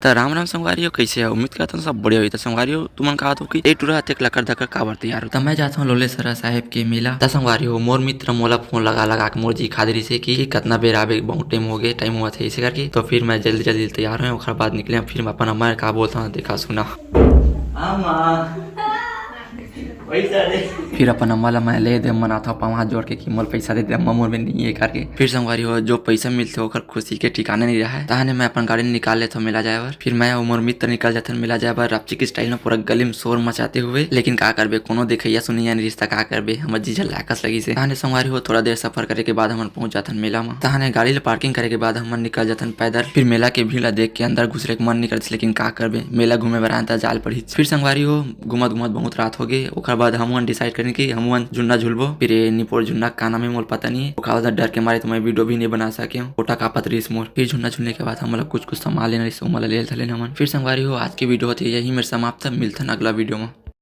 तो राम राम संगवारी हो, कैसे हो? उम्मीद करता हूँ सब बढ़िया हुई। तो संगवारी हो, तुमन कहा तो कि टूरा हते लकर धकर काबर तैयार हो? तो मैं जाता हूँ लोले सरा साहेब के मेला। तो संगवारी हो, मोर मित्र मोला फोन लगा के मोर जी खादरी से कि कितना बेर आवे, बहुत टाइम हो गए, टाइम हुआ था इसे करके। तो फिर मैं जल्दी जल्दी तैयार हुए, ओखर बाद निकले। फिर मैं अपन अम्मा का बोलता हूँ, देखा सुना फिर अपन अम्मा ला मैं ले दे मनाता हूँ पाँव हाथ जोड़ के कि मोल पैसा दे अम्मा, मोर में नहीं है करके। फिर संगवारी हो, जो पैसा मिलते ओकर खुशी के ठिकाने नहीं रहा है। तहने मैं अपन गाड़ी निकाल लेता हूँ मेला जाए बर। फिर मैं और मोर मित्र निकल जाते हैं मेला जाए बर, रापची के स्टाइल में पूरा गली में शोर मचाते हुए। लेकिन का करबे, कोनो देखैया सुनिया नहीं रिश्ता का करबे, हमर जी झलाकस लगी से। तहने संगवारी हो, थोड़ा देर सफर करे के बाद हम पहुंच जाते हैं मेला में। तहने गाड़ी ले पार्किंग करे के बाद हम निकल जाते हैं पैदल। फिर मेला के भीड़ देख के अंदर घुसरे के मन नहीं करते, लेकिन का करबे, मेला घूमे बर आता जाल पड़ी। फिर संगवारी हो, घुमत घुमत बहुत रात हो गई। ओकर बाद हम डिसाइड करें कि हम झुन्ना झुलबो। फिर निपोर झुन्ना का नाम है मोल पता नहीं है, डर के मारे तो मैं वीडियो भी नहीं बना सके हूँ, फोटा का पतरीस मोर। फिर झुन्ना झुलने के बाद हम कुछ सामान लेना, फिर संगवारी हो, आज की वीडियो होती है यही मेरे समाप्त। मिलता है अगला वीडियो में।